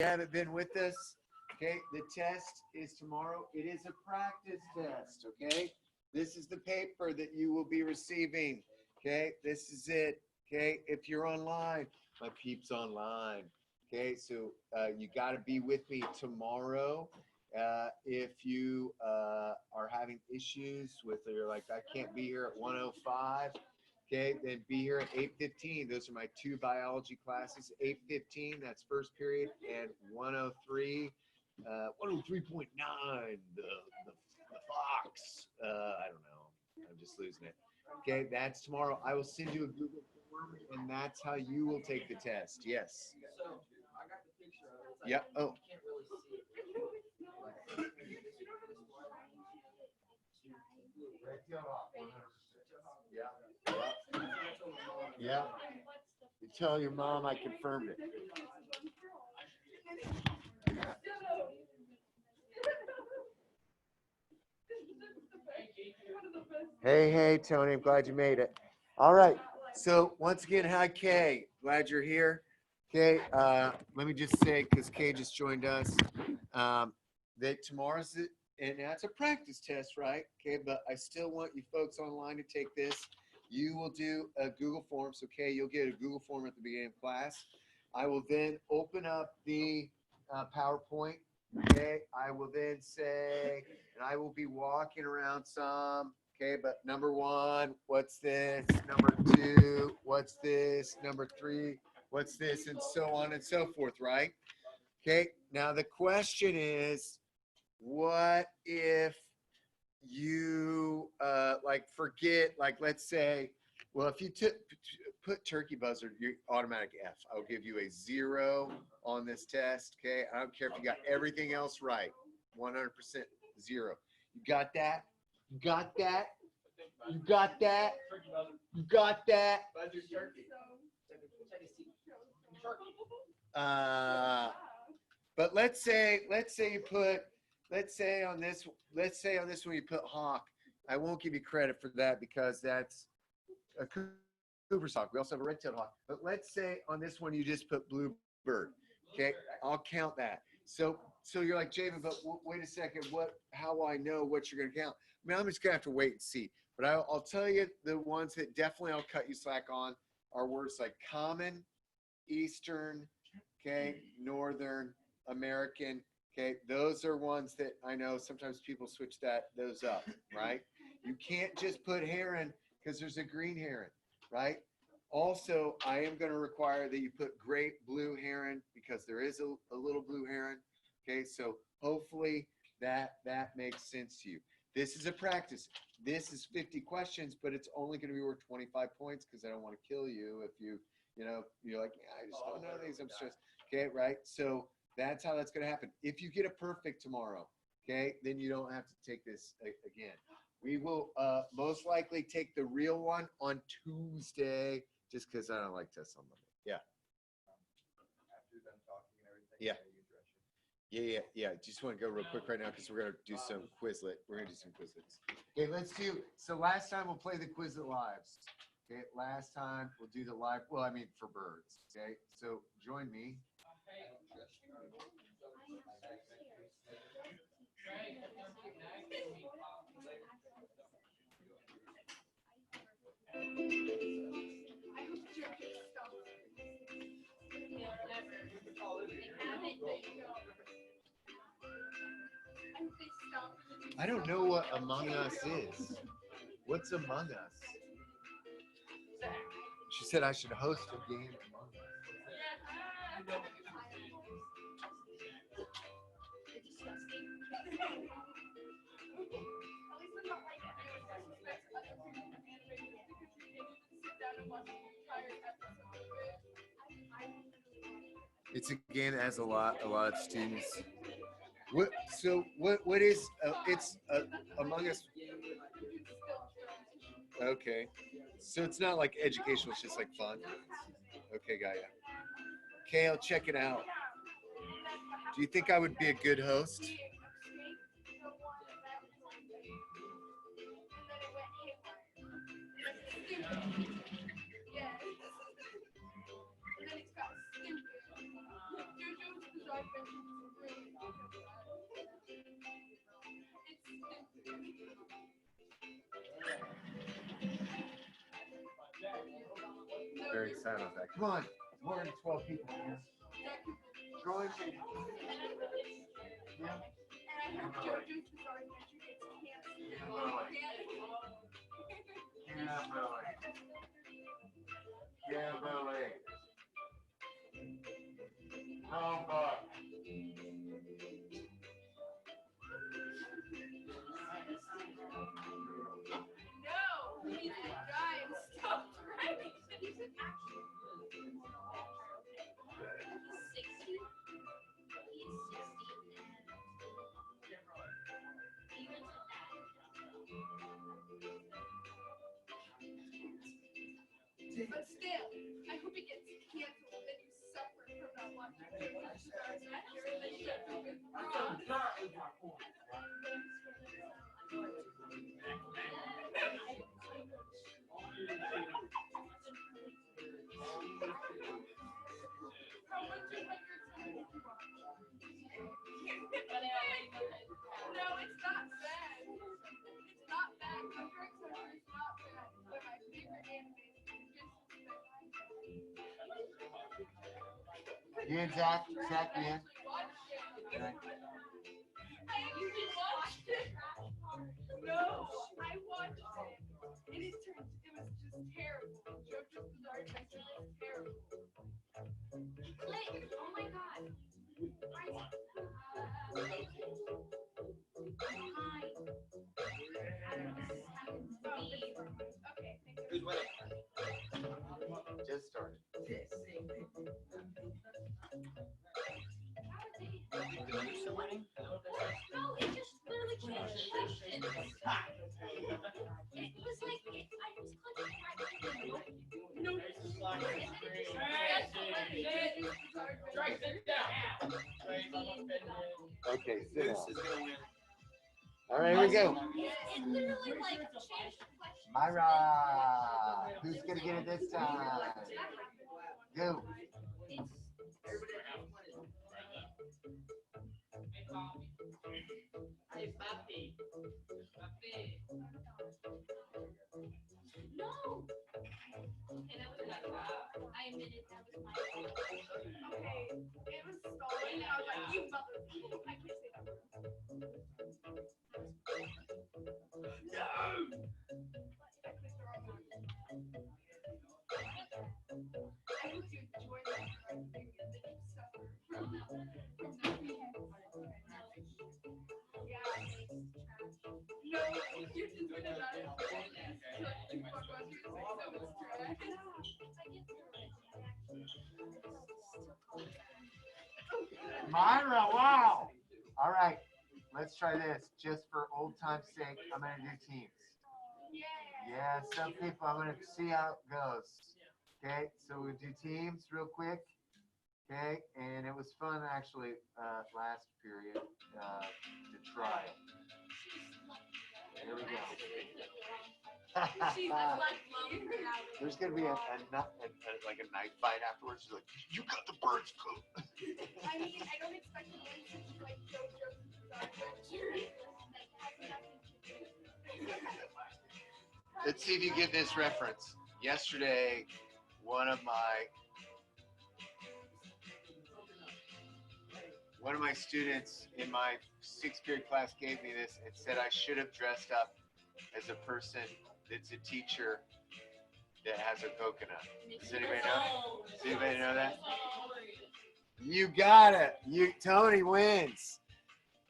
haven't been with us, okay, the test is tomorrow. It is a practice test, okay? This is the paper that you will be receiving, okay? This is it, okay? If you're online, my peeps online, okay? So you got to be with me tomorrow. If you are having issues with, you're like, I can't be here at 1:05. Okay, then be here at 8:15. Those are my two biology classes. 8:15, that's first period, and 103, 103.9, the Fox. I don't know. I'm just losing it. Okay, that's tomorrow. I will send you a Google form, and that's how you will take the test. Yes. So I got the picture of it. It's like, Yeah. Oh. you can't really see it. Yeah. You tell your mom I confirmed it. Hey, Tony, I'm glad you made it. All right. So once again, hi, Kay. Glad you're here. Okay, let me just say, because Kay just joined us, that tomorrow's it, and that's a practice test, right? Okay, but I still want you folks online to take this. You will do a Google Forms, okay? You'll get a Google form at the beginning of class. I will then open up the PowerPoint, okay? I will then say, and I will be walking around some, okay? But number one, what's this? Number two, what's this? Number three, what's this? And so on and so forth, right? Okay, now the question is, what if you like forget, like let's say, well, if you put turkey buzzard, you automatic F. I'll give you a 0 on this test. Okay, I don't care if you got everything else right. 100% 0. You got that? You got that? You got that? You got that? But let's say you put, let's say on this one you put hawk. I won't give you credit for that because that's a Cooper's hawk. We also have a red-tailed hawk. But let's say on this one you just put bluebird. Okay, I'll count that. So you're like, Javen, but wait a second. How will I know what you're going to count? I mean, I'm just going to have to wait and see. But I'll tell you the ones that definitely I'll cut you slack on are words like common, Eastern, okay, Northern, American, okay. Those are ones that I know sometimes people switch those up, right? You can't just put heron because there's a green heron, right? Also, I am going to require that you put great blue heron because there is a little blue heron. Okay, so hopefully that makes sense to you. This is a practice. This is 50 questions, but it's only going to be worth 25 points because I don't want to kill you if you're like, I just don't know these. I'm stressed. Okay, right? So that's how that's going to happen. If you get a perfect tomorrow, okay, then you don't have to take this again. We will most likely take the real one on Tuesday, just because I don't like tests on Monday. Yeah. After them talking and everything. Yeah. Just want to go real quick right now because we're going to do some Quizlet. We're going to do some Quizlets. Okay, so last time we'll play the Quizlet lives. Okay, last time we'll do the live, well, I mean for birds. Okay, so join me. I don't know what Among Us is. What's Among Us? She said I should host a game Among Us. It's a game that has a lot of students. What is it's Among Us? Okay, so it's not like educational; it's just like fun. Okay, Gaia. Okay, I'll check it out. Do you think I would be a good host? Very excited about that. Come on, more than 12 people here. Join me. Yeah. Kimberly. Homework. No, he's a guy and stop driving. He's an action. He's 60. He's 60. He went to that. But still, I hope it gets canceled and you suffer from not watching Jojo's Bizarre Adventure and then shut up with How much of like your time do you watch? No, it's not bad. It's not bad. Hunter x Hunter is not bad. It's one of my favorite animes. You and Zach, Zach, man. You just watched it? No, I watched it. And it was just terrible. JoJo's Bizarre Adventure was terrible. Click! Oh my god. Okay, thank you. Who's winning? Just started. The Moose are winning? No, it just literally changed questions. It was like, I was clicking right. No, Okay, sit Moose down. is gonna win. All right, here we go. it literally like changed questions. Myra, who's gonna get it this time? Go. No. Okay, that was not I admitted that was my fault. Okay, it was stalling. I was like, you mother. I can't say that word. No. I clicked the wrong one. I hope you enjoy that right thing and then you suffer from nothing. Yeah. No, you're just gonna not enjoy it. You fuck about you to say so it's trash. Myra, wow. All right, let's try this. Just for old time's sake, I'm gonna do teams. Yeah, some people, I'm gonna see how it goes. Okay, so we'll do teams real quick. Okay, and it was fun actually last period to try. Here we go. There's gonna be like a knife fight afterwards. She's like, you got the bird's foot. I mean, I don't expect to win since you like JoJo's Bizarre Adventure. Let's see if you get this reference. Yesterday, one of my students in my 6th period class gave me this and said I should have dressed up as a person that's a teacher that has a coconut. Does anybody know? Does anybody know that? You got it. Tony wins.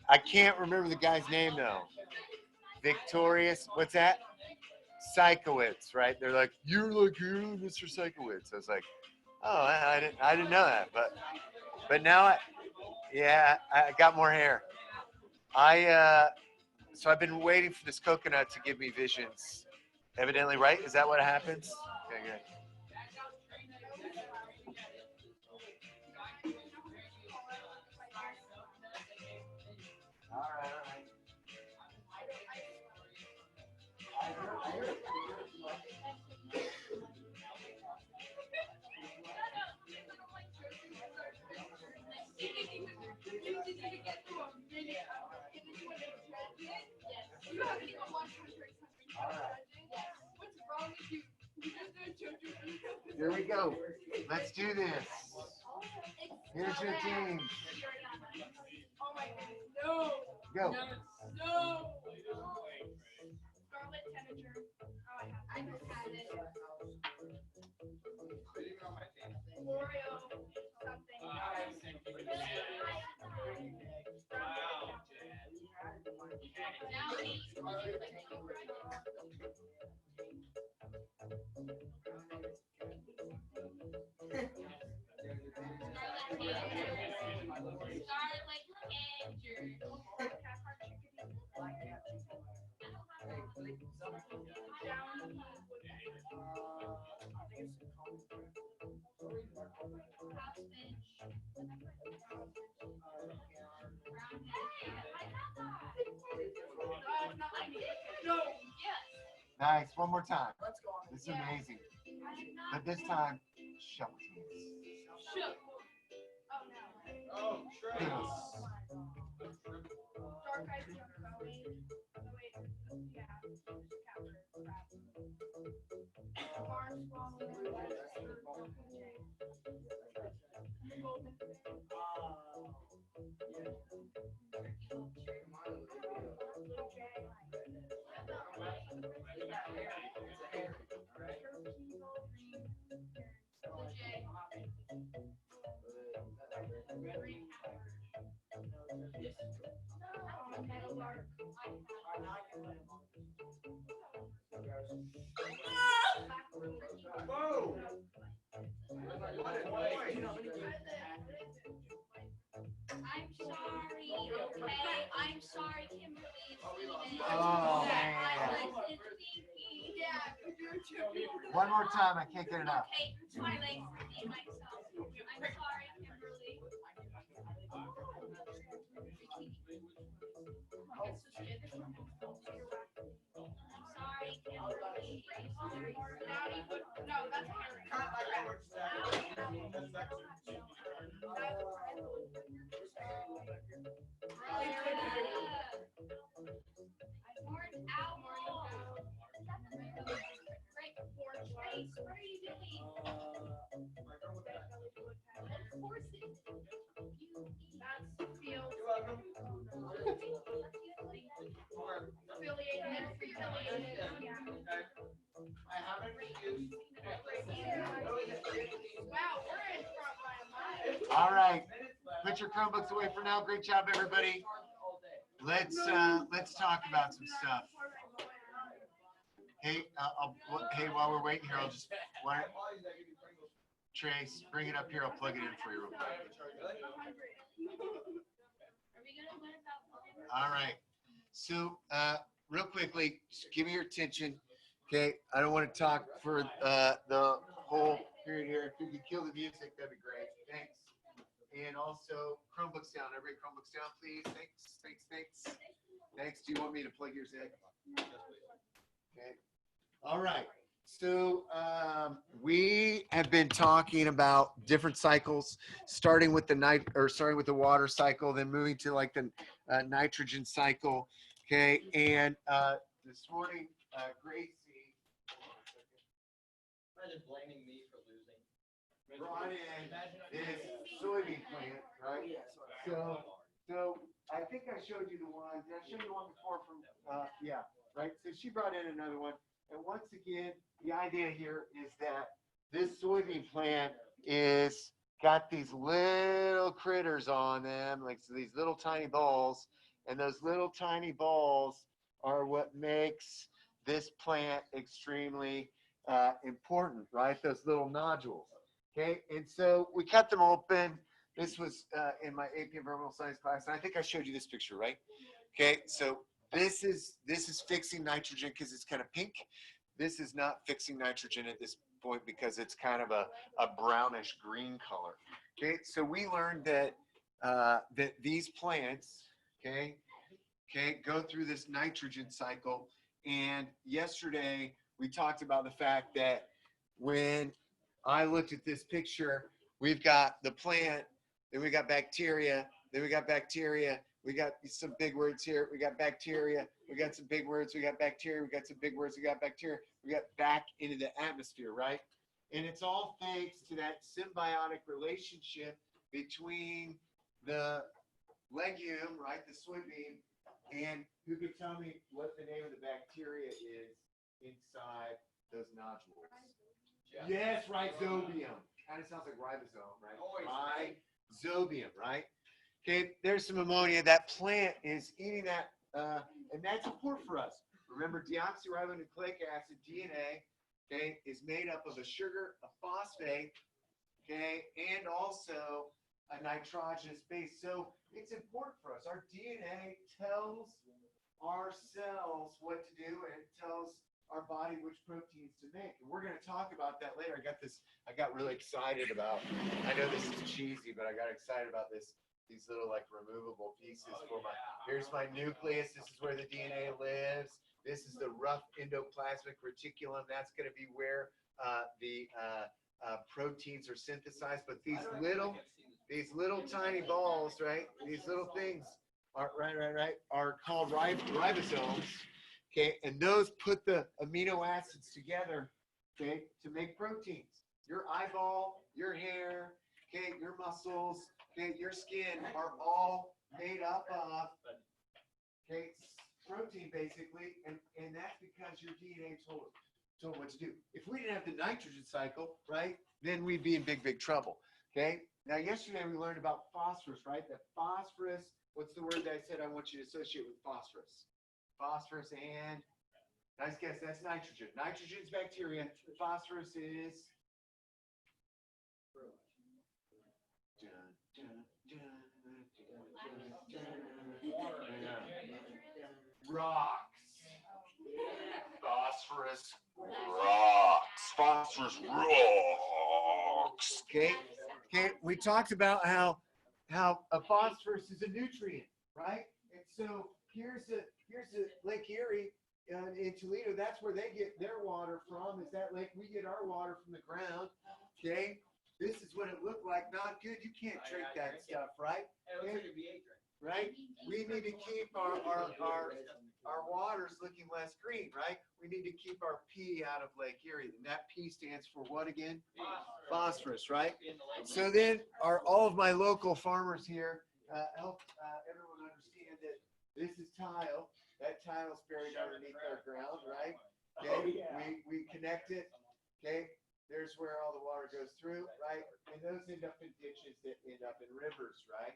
I can't remember the guy's name though. Victorious. What's that? Psychowitz, right? They're like, you're Mr. Psychowitz. I was like, oh, I didn't know that, but now I got more hair. So I've been waiting for this coconut to give me visions. Evidently, right? Is that what happens? Okay, good. All right. go. Let's do this. Here's your team. Oh my goodness. No. Go. No. Scarlet Tanager. Oh, I just had it. L'Oreal something. Now Scarlet Nice. One more time. This is amazing. But this time, shovel teams. Oh, Trey. Yes. Dark Eyes Young Bowie. Oh, wait. Yeah. Mars Swallow. Golden Whoa. I'm sorry, okay? I'm sorry, Kimberly and Steven. Oh, I man. wasn't thinking. Yeah, One more time. I can't get it up. okay, my legs and myself. I'm sorry, Kimberly. I'm sorry, Kimberly. No, that's Orange owl. Great. Trace, what are you doing? Of course it is. That's field. You're welcome. Affiliated. Yeah. I haven't refused. Wow, we're in front by a mile. All right. Put your Chromebooks away for now. Great job, everybody. Let's talk about some stuff. Hey, while we're waiting here, I'll just Trace, bring it up here. I'll plug it in for you real quick. All right. So, real quickly, just give me your attention. Okay, I don't want to talk for the whole period here. If you could kill the music, that'd be great. Thanks. And also, Chromebooks down. Everybody, Chromebooks down, please. Thanks. Thanks. Do you want me to plug yours in? Okay. All right. So we have been talking about different cycles, starting with the water cycle, then moving to like the nitrogen cycle. Okay. And this morning, Gracie. Imagine blaming me for losing. Brought in this soybean plant, right? So I think I showed you the one. Did I show you one before from? Yeah, right. So she brought in another one, and once again, the idea here is that this soybean plant is got these little critters on them, like so these little tiny balls, and those little tiny balls are what makes this plant extremely important, right? Those little nodules. Okay, and so we cut them open. This was in my AP Environmental Science class, and I think I showed you this picture, right? Okay, so this is fixing nitrogen because it's kind of pink. This is not fixing nitrogen at this point because it's kind of a brownish green color. Okay, so we learned that that these plants, okay, go through this nitrogen cycle. And yesterday we talked about the fact that when I looked at this picture, we've got the plant, then we got bacteria, then we got bacteria, we got some big words here, we got bacteria, we got some big words, we got bacteria, we got some big words, we got bacteria, we got back into the atmosphere, right? And it's all thanks to that symbiotic relationship between the legume, right, the soybean, and who could tell me what the name of the bacteria is inside those nodules? Yes, rhizobium. Kind of sounds like ribosome, right? Rhizobium, right? Okay, there's some ammonia. That plant is eating that, and that's important for us. Remember, deoxyribonucleic acid, DNA, okay, is made up of a sugar, a phosphate, okay, and also a nitrogenous base. So it's important for us. Our DNA tells our cells what to do, and it tells our body which proteins to make. And we're going to talk about that later. I got really excited about, I know this is cheesy, but I got excited about these little like removable pieces for here's my nucleus. This is where the DNA lives. This is the rough endoplasmic reticulum. That's going to be where the proteins are synthesized. But these little tiny balls, right? These little things are are called ribosomes. Okay, and those put the amino acids together, okay, to make proteins. Your eyeball, your hair, okay, your muscles, okay, your skin are all made up of, okay, protein basically, and that's because your DNA told what to do. If we didn't have the nitrogen cycle, right, then we'd be in big trouble. Okay. Now yesterday we learned about phosphorus, right? That phosphorus. What's the word that I said I want you to associate with phosphorus? Phosphorus and, nice guess, that's nitrogen. Nitrogen is bacteria. Phosphorus is rocks. Phosphorus rocks. Phosphorus rocks. Okay. Okay. We talked about how a phosphorus is a nutrient, right? And so here's Lake Erie in Toledo. That's where they get their water from. Is that lake? We get our water from the ground. Okay. This is what it looked like. Not good. You can't drink that stuff, right? Right? We need to keep our waters looking less green, right? We need to keep our P out of Lake Erie. And that P stands for what again? Phosphorus, right? So then all of my local farmers here help everyone understand that this is tile. That tile is buried underneath our ground, right? Okay. We connect it. Okay. There's where all the water goes through, right? And those end up in ditches that end up in rivers, right?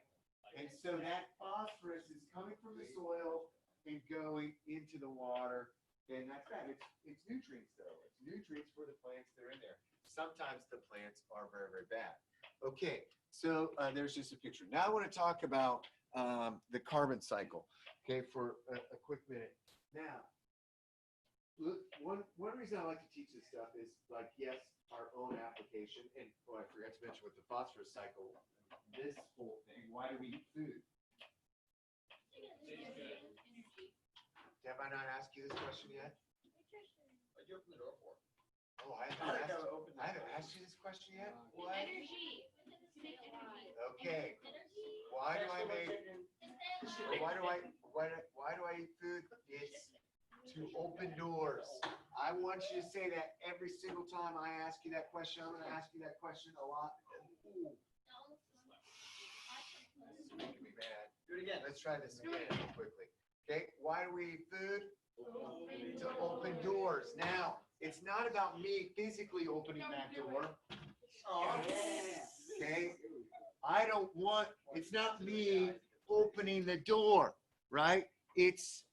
And so that phosphorus is coming from the soil and going into the water. And that's that. It's nutrients, though. It's nutrients for the plants that are in there. Sometimes the plants are very bad. Okay, so there's just a picture. Now I want to talk about the carbon cycle, okay, for a quick minute. Now, look, one reason I like to teach this stuff is, like, yes, our own application. And, oh, I forgot to mention with the phosphorus cycle, this whole thing, why do we eat food? Have I not asked you this question yet? What'd you open the door for? Oh, I haven't asked you this question yet? What? Energy. Okay. Why do I eat food? It's to open doors. I want you to say that every single time I ask you that question. I'm going to ask you that question a lot. Ooh. It's making me mad. Do it again. Let's try this again quickly. Okay, why do we eat food? To open doors. Now, it's not about me physically opening that door. Okay, it's not me opening the door, right? It's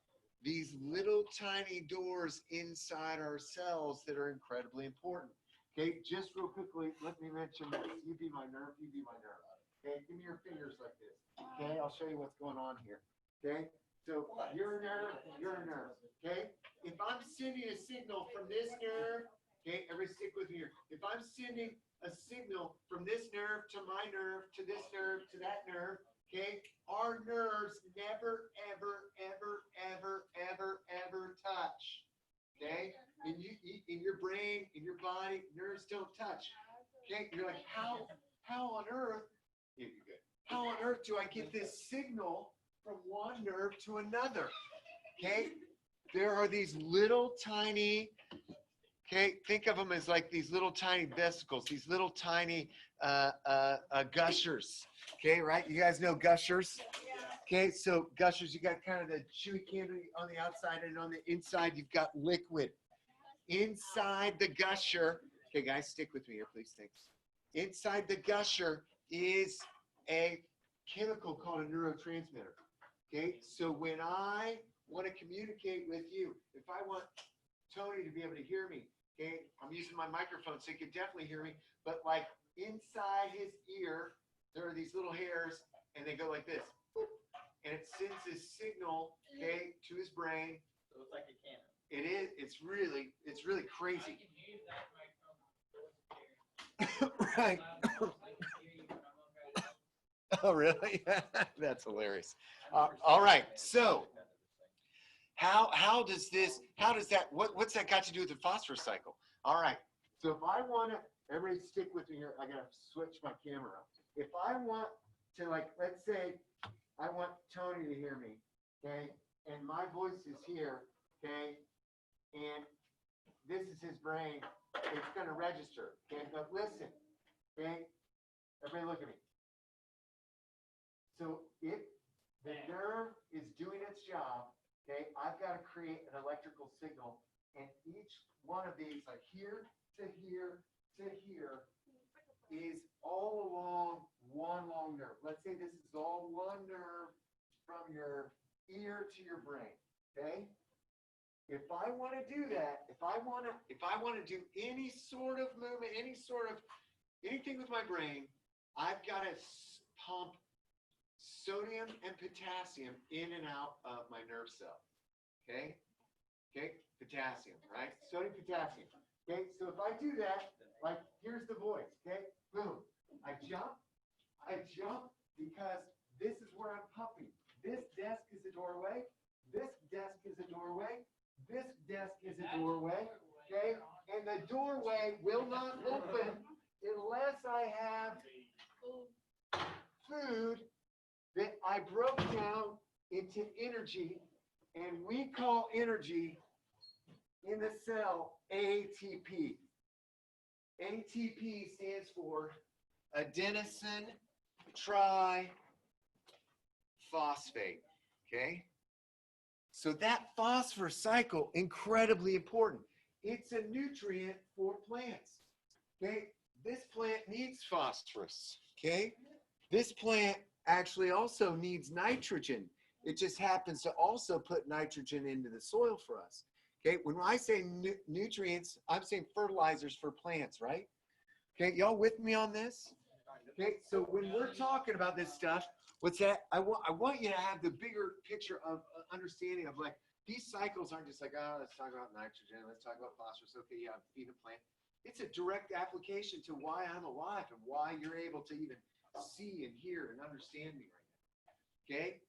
these little tiny doors inside our cells that are incredibly important. Okay, just real quickly, let me mention this. You be my nerve, you be my nerve. Okay, give me your fingers like this. Okay, I'll show you what's going on here. Okay, so you're a nerve, you're a nerve. Okay, if I'm sending a signal from this nerve, okay, everybody stick with me here. If I'm sending a signal from this nerve to my nerve to this nerve to that nerve, okay, our nerves never, ever touch. Okay, in your brain, in your body, nerves don't touch. Okay, you're like, how on earth? Yeah, you're good. How on earth do I get this signal from one nerve to another? Okay, there are these little tiny Okay, think of them as like these little tiny vesicles, these little tiny gushers. Okay, right? You guys know gushers? Okay, so gushers, you got kind of the chewy candy on the outside, and on the inside, you've got liquid. Inside the gusher, okay, guys, stick with me here, please. Thanks. Inside the gusher is a chemical called a neurotransmitter. Okay, so when I want to communicate with you, if I want Tony to be able to hear me, okay, I'm using my microphone so he can definitely hear me, but like inside his ear, there are these little hairs, and they go like this. And it sends this signal, okay, to his brain. So it's like a cannon. It is, it's really crazy. I can use that microphone. Right. I can hear you when I'm on radio. Oh, really? That's hilarious. All right. So how does that, what's that got to do with the phosphorus cycle? All right. So if I want to, everybody stick with me here. I got to switch my camera up. If I want to, like, let's say I want Tony to hear me, okay? And my voice is here, okay? And this is his brain. It's going to register, okay? But listen, okay? Everybody look at me. So if the nerve is doing its job, okay, I've got to create an electrical signal, and each one of these, like here to here to here, is all along one long nerve. Let's say this is all one nerve from your ear to your brain, okay? If I want to do that, if I want to do any sort of movement, anything with my brain, I've got to pump sodium and potassium in and out of my nerve cell. Okay? Okay? Potassium, right? Sodium, potassium. Okay? So if I do that, like here's the voice. Okay? Boom. I jump because this is where I'm pumping. This desk is a doorway. This desk is a doorway. This desk is a doorway. Okay? And the doorway will not open unless I have food that I broke down into energy, and we call energy in the cell ATP. ATP stands for adenosine triphosphate, okay? So that phosphorus cycle, incredibly important. It's a nutrient for plants, okay? This plant needs phosphorus, okay? This plant actually also needs nitrogen. It just happens to also put nitrogen into the soil for us. Okay, when I say nutrients, I'm saying fertilizers for plants, right? Okay, y'all with me on this? Okay, so when we're talking about this stuff, what's that? I want you to have the bigger picture of understanding of like, these cycles aren't just like, oh, let's talk about nitrogen, let's talk about phosphorus. Okay, yeah, I'm feeding a plant. It's a direct application to why I'm alive and why you're able to even see and hear and understand me right now. Okay?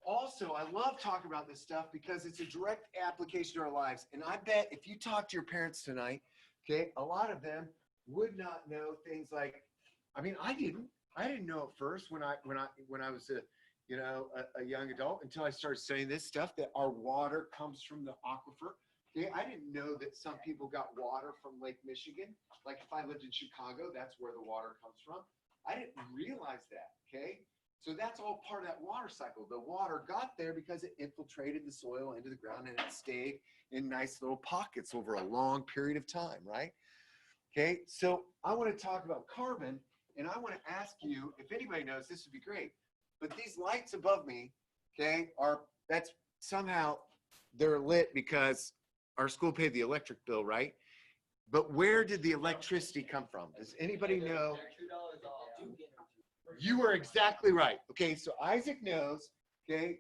Also, I love talking about this stuff because it's a direct application to our lives. And I bet if you talk to your parents tonight, okay, a lot of them would not know things like, I mean, I didn't know at first when I was a young adult until I started studying this stuff, that our water comes from the aquifer. Okay, I didn't know that some people got water from Lake Michigan. Like if I lived in Chicago, that's where the water comes from. I didn't realize that, okay? So that's all part of that water cycle. The water got there because it infiltrated the soil into the ground, and it stayed in nice little pockets over a long period of time, right? Okay, so I want to talk about carbon, and I want to ask you, if anybody knows, this would be great. But these lights above me, okay, that's somehow they're lit because our school paid the electric bill, right? But where did the electricity come from? Does anybody know? $2 off. You are exactly right. Okay, so Isaac knows, okay,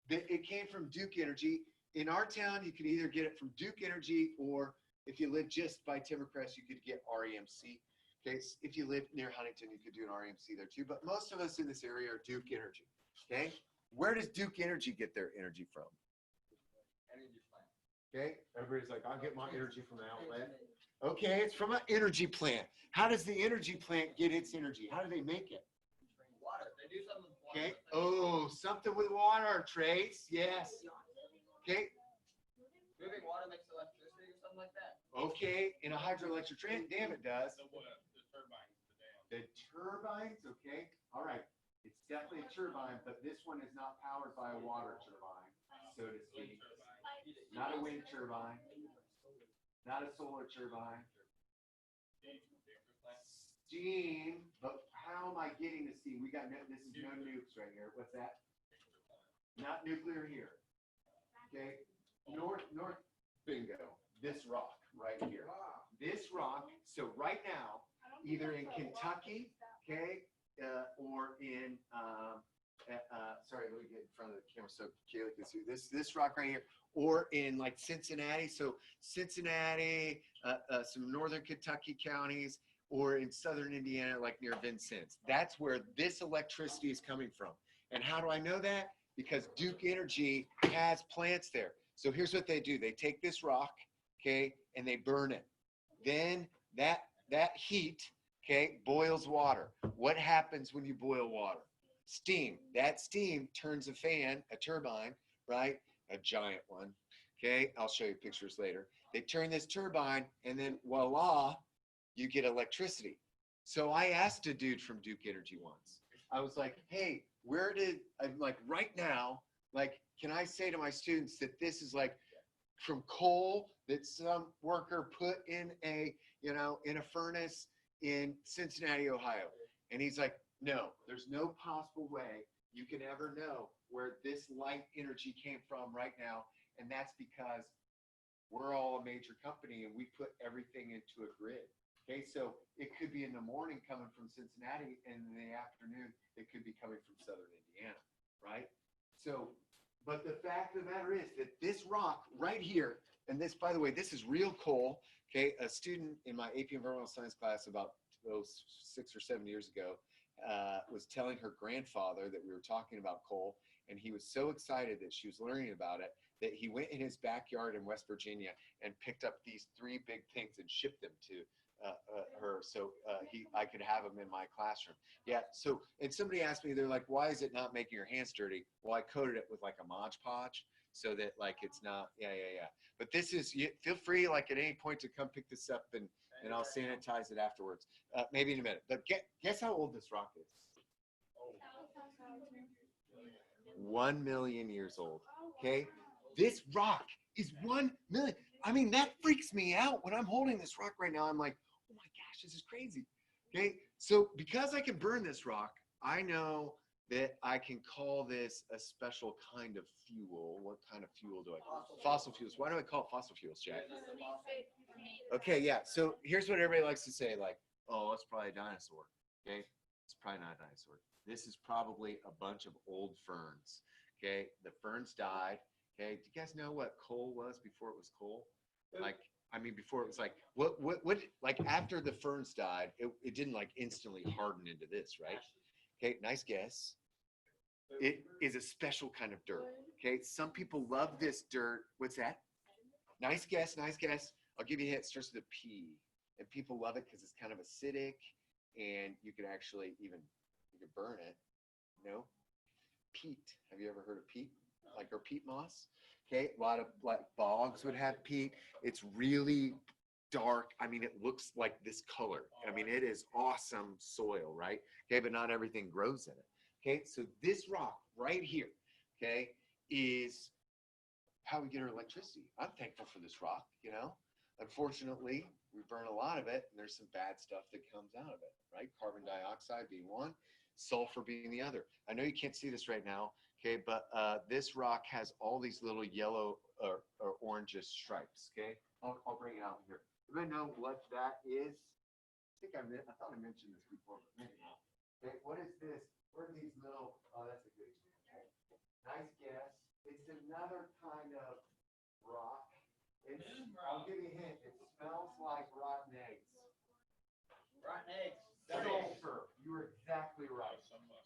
that it came from Duke Energy. In our town, you could either get it from Duke Energy, or if you live just by Timbercrest, you could get REMC. Okay, so if you live near Huntington, you could do an REMC there too. But most of us in this area are Duke Energy. Okay, where does Duke Energy get their energy from? Energy plant. Okay, everybody's like, I'll get my energy from the outlet. Okay, it's from an energy plant. How does the energy plant get its energy? How do they make it? Water. They do something with water. Okay. Oh, something with water, Trace. Yes. Okay. Moving water makes electricity or something like that. Okay, in a hydroelectric dam it does. The what? The turbines, the dam. The turbines, okay, all right. It's definitely a turbine, but this one is not powered by a water turbine, so to speak. Not a wind turbine, not a solar turbine. Steam, but how am I getting the steam? We got no, this is no nukes right here. What's that? Not nuclear here. Okay, north, bingo. This rock right here. This rock, so right now, either in Kentucky, okay, or in, sorry, let me get in front of the camera so Kayla can see this rock right here, or in like Cincinnati. So Cincinnati, some northern Kentucky counties, or in southern Indiana, like near Vincennes. That's where this electricity is coming from. And how do I know that? Because Duke Energy has plants there. So here's what they do. They take this rock, okay, and they burn it. Then that heat, okay, boils water. What happens when you boil water? Steam. That steam turns a fan, a turbine, right? A giant one. Okay, I'll show you pictures later. They turn this turbine, and then voila, you get electricity. So I asked a dude from Duke Energy once. I was like, hey, I'm like, right now, like, can I say to my students that this is like from coal that some worker put in a, in a furnace in Cincinnati, Ohio? And he's like, no, there's no possible way you can ever know where this light energy came from right now. And that's because we're all a major company and we put everything into a grid. Okay, so it could be in the morning coming from Cincinnati, and in the afternoon, it could be coming from southern Indiana, right? So, but the fact of the matter is that this rock right here, and this, by the way, this is real coal. Okay, a student in my AP Environmental Science class about 6 or 7 years ago was telling her grandfather that we were talking about coal, and he was so excited that she was learning about it that he went in his backyard in West Virginia and picked up these 3 big things and shipped them to her, so I could have them in my classroom. Yeah. So, and somebody asked me, they're like, "Why is it not making your hands dirty?" Well, I coated it with like a Mod Podge, so that like it's not. Yeah. But this is. Feel free, like at any point, to come pick this up, and I'll sanitize it afterwards. Maybe in a minute. But guess how old this rock is? 1 million years old. Okay. This rock is 1 million. I mean, that freaks me out when I'm holding this rock right now. I'm like, oh my gosh, this is crazy. Okay, so because I can burn this rock, I know that I can call this a special kind of fuel. What kind of fuel do I call it? Fossil fuels. Why do I call it fossil fuels, Jack? Okay, yeah. So here's what everybody likes to say, like, oh, it's probably a dinosaur. Okay, it's probably not a dinosaur. This is probably a bunch of old ferns. Okay, the ferns died. Okay, do you guys know what coal was before it was coal? Like, I mean, before it was like, what, like after the ferns died, it didn't like instantly harden into this, right? Okay, nice guess. It is a special kind of dirt. Okay, some people love this dirt. What's that? Nice guess, nice guess. I'll give you a hint. It starts with a P. And people love it because it's kind of acidic, and you can actually you can burn it. No? Peat. Have you ever heard of peat? Like or peat moss? Okay, a lot of like bogs would have peat. It's really dark. I mean, it looks like this color. I mean, it is awesome soil, right? Okay, but not everything grows in it. Okay, so this rock right here, okay, is how we get our electricity. I'm thankful for this rock, you know. Unfortunately, we burn a lot of it, and there's some bad stuff that comes out of it, right? Carbon dioxide being one, sulfur being the other. I know you can't see this right now, okay, but this rock has all these little yellow or orangish stripes, okay? I'll bring it out here. Anybody know what that is? I thought I mentioned this before, but maybe not. Okay, what is this? What are these little, oh, that's a good example. Nice guess. It's another kind of rock. I'll give you a hint. It smells like rotten eggs. Rotten eggs. Sulfur. You were exactly right.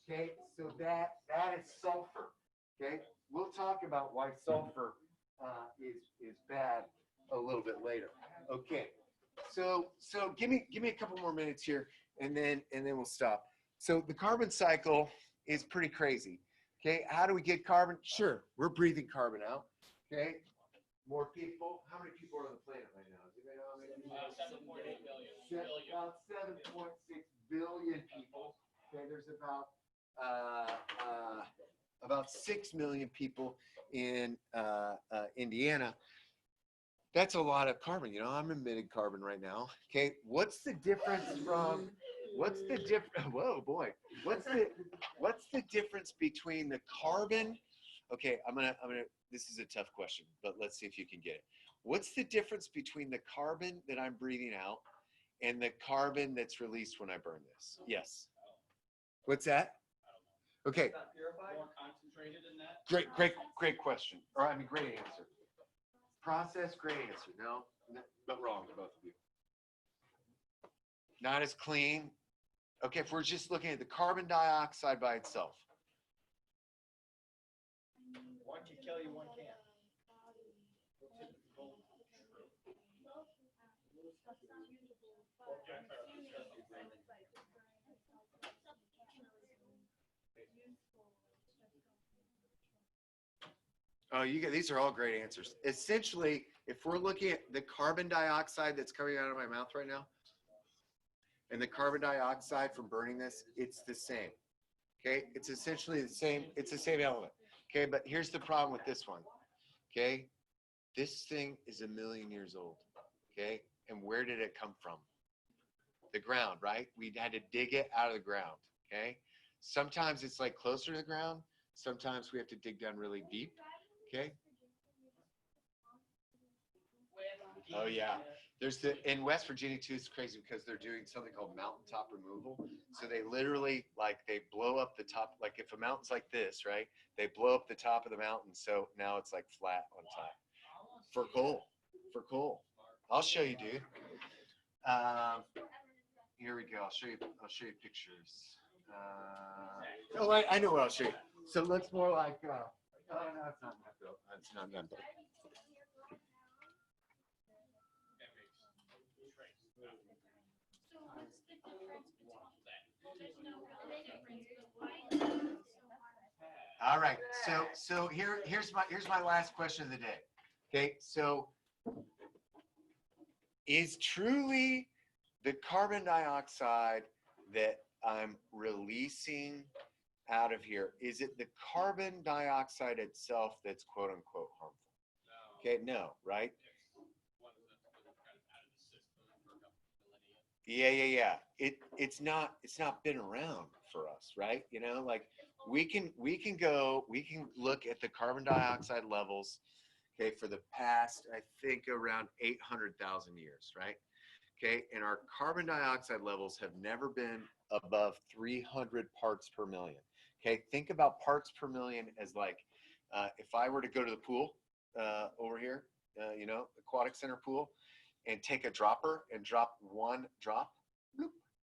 Okay, so that is sulfur. Okay, we'll talk about why sulfur is bad a little bit later. Okay, so give me a couple more minutes here, and then we'll stop. So the carbon cycle is pretty crazy. Okay, how do we get carbon? Sure, we're breathing carbon out. Okay, more people. How many people are on the planet right now? Does anybody know how many people? 7.8 billion. About 7.6 billion people. Okay, there's about 6 million people in Indiana. That's a lot of carbon. You know, I'm emitting carbon right now. Okay, what's the difference from? What's the difference? Whoa, boy. What's the difference between the carbon? Okay, I'm gonna. This is a tough question, but let's see if you can get it. What's the difference between the carbon that I'm breathing out and the carbon that's released when I burn this? Yes. What's that? Okay. Not purified? More concentrated in that? Great question. Or I mean, great answer. Process, great answer. No, but wrong, both of you. Not as clean. Okay, if we're just looking at the carbon dioxide by itself. One can kill you, one can't. Oh, these are all great answers. Essentially, if we're looking at the carbon dioxide that's coming out of my mouth right now, and the carbon dioxide from burning this, it's the same. Okay, it's essentially the same. It's the same element. Okay, but here's the problem with this one. Okay, this thing is 1 million years old. Okay, and where did it come from? The ground, right? We had to dig it out of the ground. Okay, sometimes it's like closer to the ground. Sometimes we have to dig down really deep. Okay. Oh yeah. There's in West Virginia too. It's crazy because they're doing something called mountaintop removal. So they literally they blow up the top. Like if a mountain's like this, right? They blow up the top of the mountain. So now it's like flat on top. For coal. I'll show you, dude. Here we go. I'll show you pictures. I know what I'll show you. So it looks more like. Oh no, it's not that built. It's not that built. So what's the difference between, there's no real difference, but why is it so hard? All right. So here's my last question of the day. Okay. So is truly the carbon dioxide that I'm releasing out of here, is it the carbon dioxide itself that's quote unquote harmful? Okay, no, right? Yeah. It's not been around for us, right? You know, like we can look at the carbon dioxide levels, okay, for the past, I think around 800,000 years, right? Okay, and our carbon dioxide levels have never been above 300 parts per million. Okay, think about parts per million as like, if I were to go to the pool over here, aquatic center pool, and take a dropper and drop one drop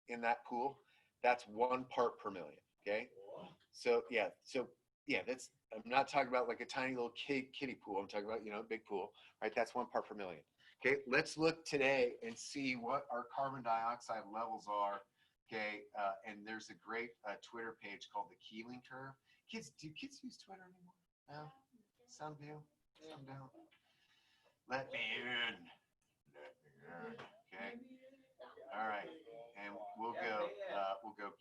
in that pool, that's 1 part per million. Okay, so that's, I'm not talking about like a tiny little kiddie pool. I'm talking about a big pool, right? That's 1 part per million. Okay, let's look today and see what our carbon dioxide levels are. Okay, and there's a great Twitter page called the Keeling Curve. Do kids use Twitter anymore? No? Some do, some don't. Let me in. Okay. All right, and we'll go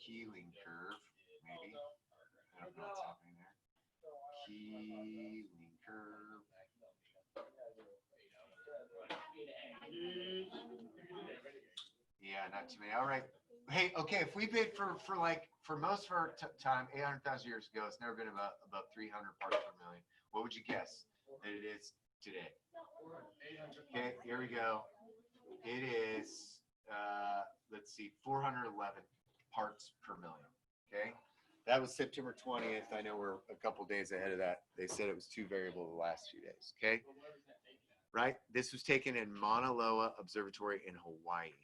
Keeling Curve, maybe. I don't know what's happening there. Keeling Curve. Yeah, not too many. All right. Hey, okay. If we've been for most of our time, 800,000 years ago, it's never been about 300 parts per million. What would you guess that it is today? Okay, here we go. It is, let's see, 411 parts per million. Okay, that was September 20th. I know we're a couple days ahead of that. They said it was too variable the last few days. Okay, right? This was taken in Mauna Loa Observatory in Hawaii.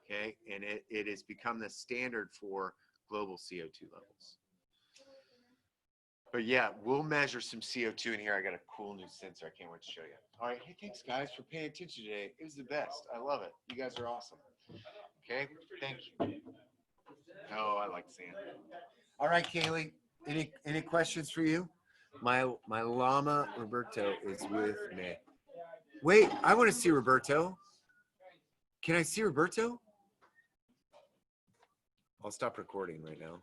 Okay, and it has become the standard for global CO2 levels. But yeah, we'll measure some CO2 in here. I got a cool new sensor. I can't wait to show you. All right, hey, thanks guys for paying attention today. It was the best. I love it. You guys are awesome. Okay, thank you. Oh, I like sand. All right, Kaylee, any questions for you? My llama Roberto is with me. Wait, I want to see Roberto. Can I see Roberto? I'll stop recording right now.